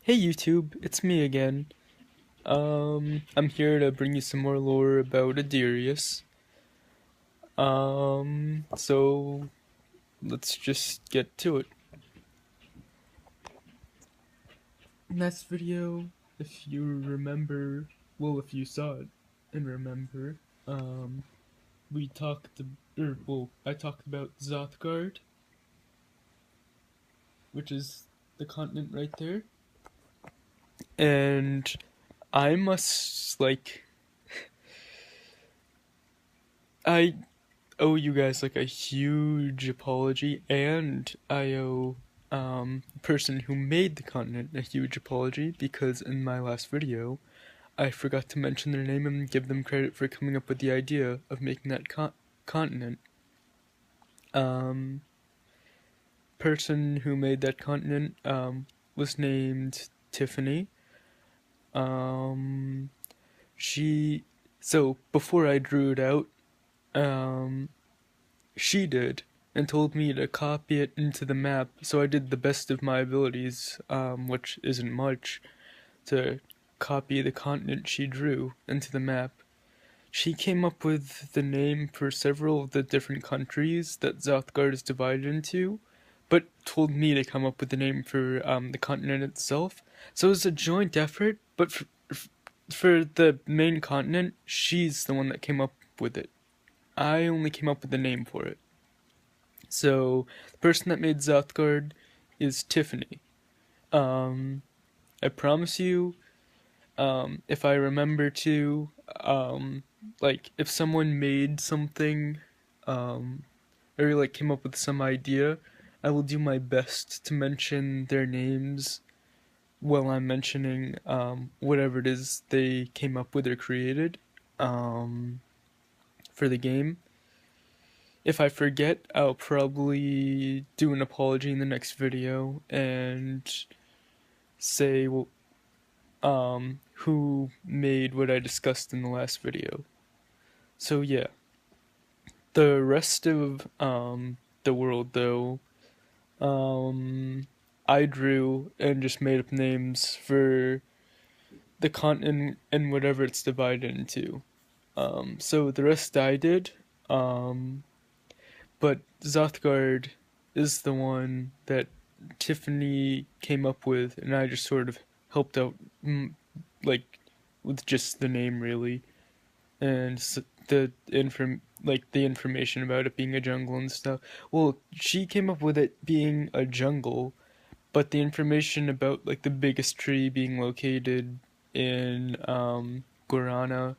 Hey YouTube, it's me again. I'm here to bring you some more lore about Adirious. So let's just get to it. Last video, if you remember, well, if you saw it and remember, we talked, I talked about Zothgard, which is the continent right there, and I must, I owe you guys like a huge apology, and I owe the person who made the continent a huge apology because in my last video I forgot to mention their name and give them credit for coming up with the idea of making that continent. Um, Person who made that continent was named Tiffany. Um, she so before I drew it out, um, she did, and told me to copy it into the map, so I did the best of my abilities, which isn't much, to copy the continent she drew into the map. She came up with the name for several of the different countries that Zothgard is divided into, but told me to come up with the name for the continent itself. So it was a joint effort, but for the main continent, she's the one that came up with it. I only came up with the name for it. So the person that made Zothgard is Tiffany. Um, I promise you, if I remember to, like if someone made something, um, or like came up with some idea, I will do my best to mention their names while I'm mentioning whatever it is they came up with or created um, for the game. If I forget, I'll probably do an apology in the next video and say who made what I discussed in the last video. So yeah, the rest of the world though, um, I drew and just made up names for the continent and whatever it's divided into. So the rest I did. Um, But Zothgard is the one that Tiffany came up with, and I just sort of helped out, like with just the name really, and the information about it being a jungle and stuff. Well, she came up with it being a jungle, but the information about like the biggest tree being located in Guarana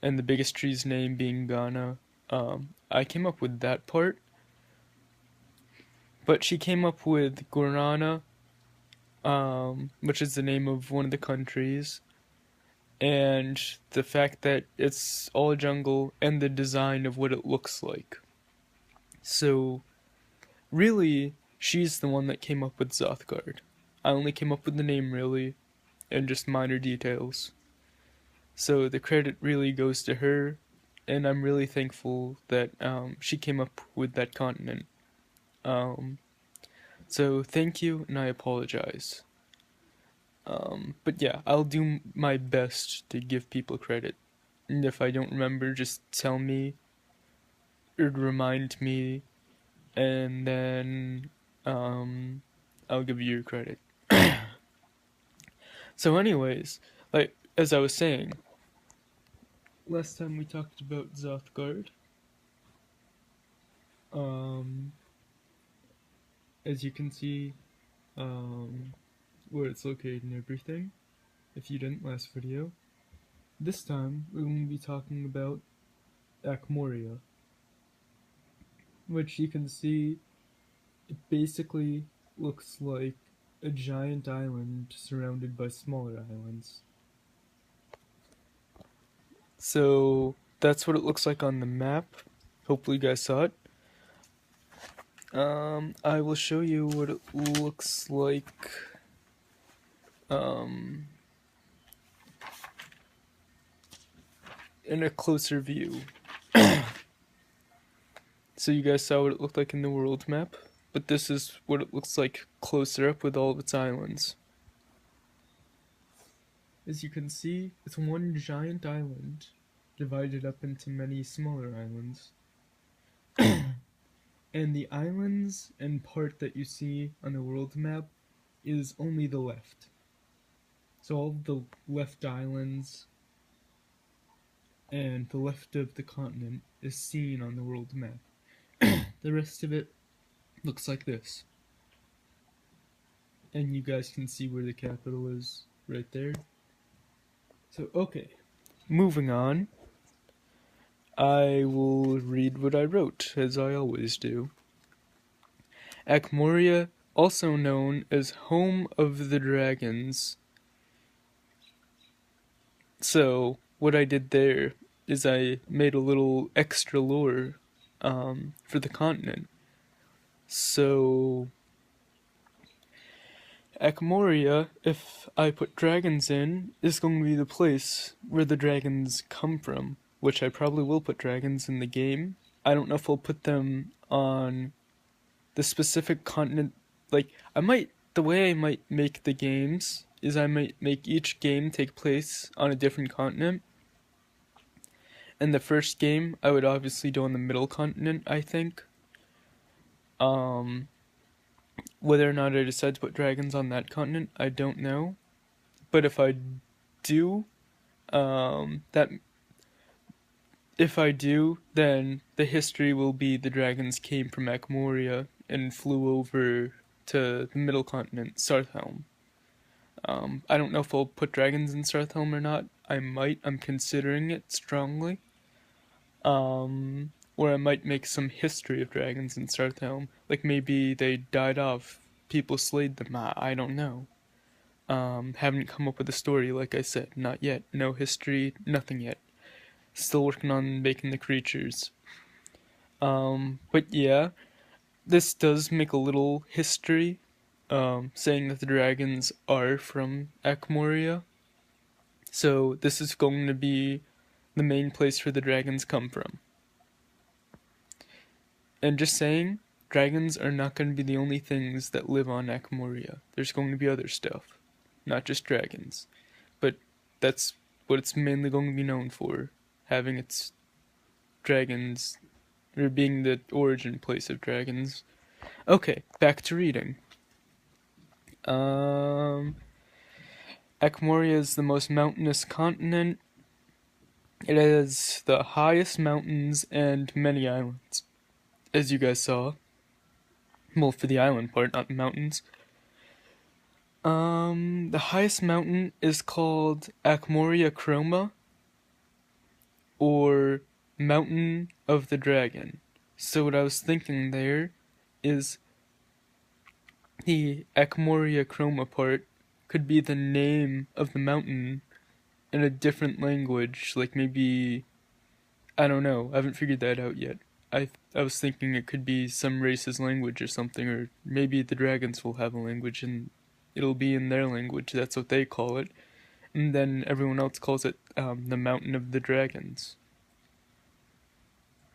and the biggest tree's name being Ghana, I came up with that part. But she came up with Guarana, which is the name of one of the countries, and the fact that it's all jungle and the design of what it looks like. So, really, she's the one that came up with Zothgard. I only came up with the name, really, and just minor details. So, the credit really goes to her, and I'm really thankful that she came up with that continent. Um, so, thank you, and I apologize. But yeah, I'll do my best to give people credit. And if I don't remember, just tell me or remind me, and then I'll give you your credit. So, anyways, like as I was saying, last time we talked about Zothgard. Um, as you can see, um, where it's located and everything. If you didn't last video, this time we're going to be talking about Akmoria, which you can see it basically looks like a giant island surrounded by smaller islands. So that's what it looks like on the map. Hopefully you guys saw it. I will show you what it looks like um, in a closer view. So you guys saw what it looked like in the world map, but this is what it looks like closer up with all of its islands. As you can see, it's one giant island, divided up into many smaller islands. And the islands and part that you see on the world map is only the left. So all of the left islands and the left of the continent is seen on the world map. The rest of it looks like this. And you guys can see where the capital is right there. So, okay, moving on. I will read what I wrote, as I always do. Akmoria, also known as Home of the Dragons. So, what I did there is I made a little extra lore for the continent. So, Akmoria, if I put dragons in, is going to be the place where the dragons come from, which I probably will put dragons in the game. I don't know if I'll put them on the specific continent. Like, the way I might make the games is I might make each game take place on a different continent. And the first game, I would obviously do on the middle continent, I think. Whether or not I decide to put dragons on that continent, I don't know. But if I do, that if I do, then the history will be the dragons came from Akmoria and flew over to the middle continent, Sarthelm. I don't know if I'll put dragons in Sarthelm or not. I might. I'm considering it strongly. Or I might make some history of dragons in Sarthelm. Like maybe they died off, people slayed them. I don't know. Haven't come up with a story, like I said. Not yet. No history, nothing yet. Still working on making the creatures. But yeah, this does make a little history, saying that the dragons are from Akmoria. So this is going to be the main place where the dragons come from. And just saying, dragons are not going to be the only things that live on Akmoria. There's going to be other stuff, not just dragons. But that's what it's mainly going to be known for, having its dragons, or being the origin place of dragons. Okay, back to reading. Akmoria is the most mountainous continent. It has the highest mountains and many islands, as you guys saw. Well, for the island part, not the mountains. The highest mountain is called Akmoria.Chroma, or Mountain of the Dragon. So what I was thinking there is the Akmoria.Chroma part could be the name of the mountain in a different language, like maybe, I don't know, I haven't figured that out yet. I was thinking it could be some race's language or something, or maybe the dragons will have a language and it'll be in their language, that's what they call it. And then everyone else calls it the Mountain of the Dragons.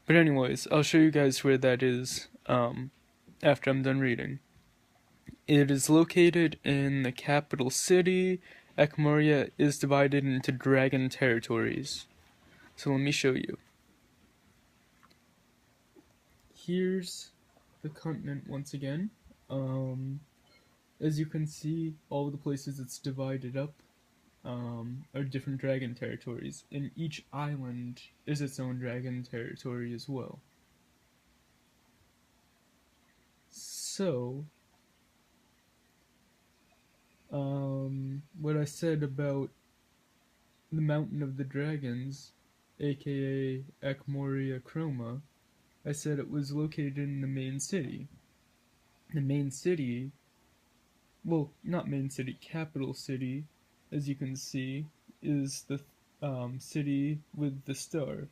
But anyways, I'll show you guys where that is after I'm done reading. It is located in the capital city. Akmoria is divided into dragon territories. So let me show you. Here's the continent once again. As you can see, all the places it's divided up are different dragon territories, and each island is its own dragon territory as well. So, what I said about the Mountain of the Dragons, aka Akmoria.Chroma, I said it was located in the main city. The main city, well, not main city, capital city, as you can see, is the city with the star.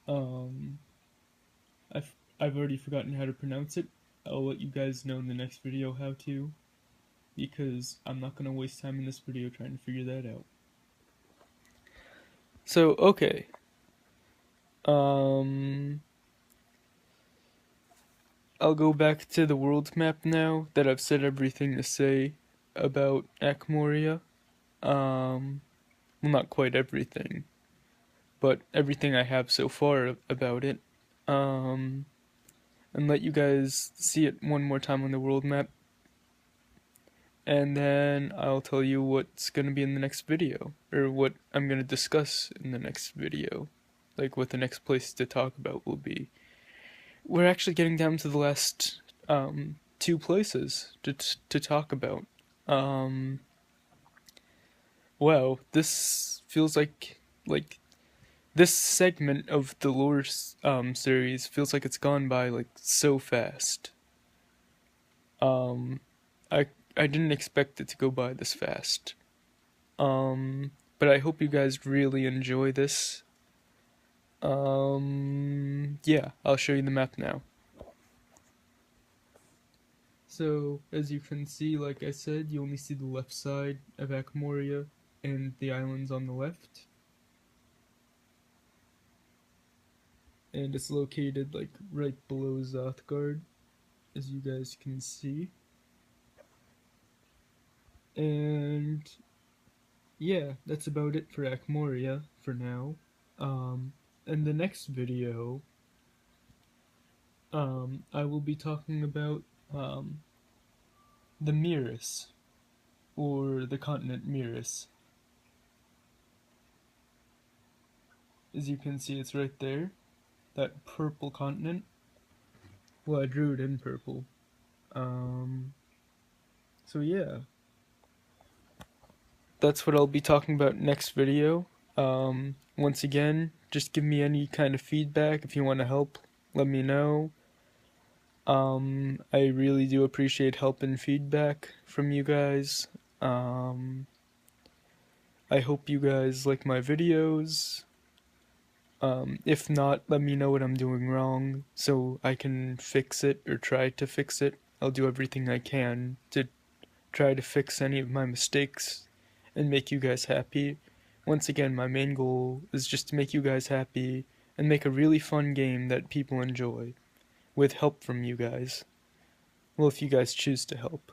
I've already forgotten how to pronounce it. I'll let you guys know in the next video how to, because I'm not going to waste time in this video trying to figure that out. So, okay. I'll go back to the world map now that I've said everything to say about Akmoria. well, not quite everything, but everything I have so far about it. Um, and let you guys see it one more time on the world map, and then I'll tell you what's gonna be in the next video, or what I'm gonna discuss in the next video, like what the next place to talk about will be. We're actually getting down to the last two places to talk about. Um, wow, this feels like this segment of the lore series feels like it's gone by like so fast. Um, I I didn't expect it to go by this fast. But I hope you guys really enjoy this. Yeah, I'll show you the map now. So, as you can see, like I said, you only see the left side of Akmoria and the islands on the left. And it's located like right below Zothgard, as you guys can see. And yeah, that's about it for Akmoria for now. In the next video, I will be talking about the Miris, or the continent Miris. As you can see, it's right there, that purple continent. Well, I drew it in purple. So yeah, that's what I'll be talking about next video. Once again, just give me any kind of feedback. If you want to help, let me know. I really do appreciate help and feedback from you guys. I hope you guys like my videos. If not, let me know what I'm doing wrong so I can fix it or try to fix it. I'll do everything I can to try to fix any of my mistakes and make you guys happy. Once again, my main goal is just to make you guys happy and make a really fun game that people enjoy, with help from you guys. Well, if you guys choose to help.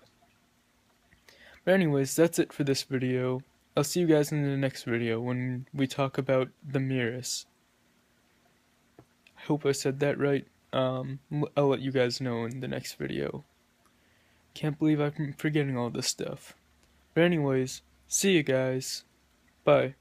But anyways, that's it for this video. I'll see you guys in the next video when we talk about the Miris. I hope I said that right. I'll let you guys know in the next video. Can't believe I'm forgetting all this stuff. But anyways, see you guys. Bye.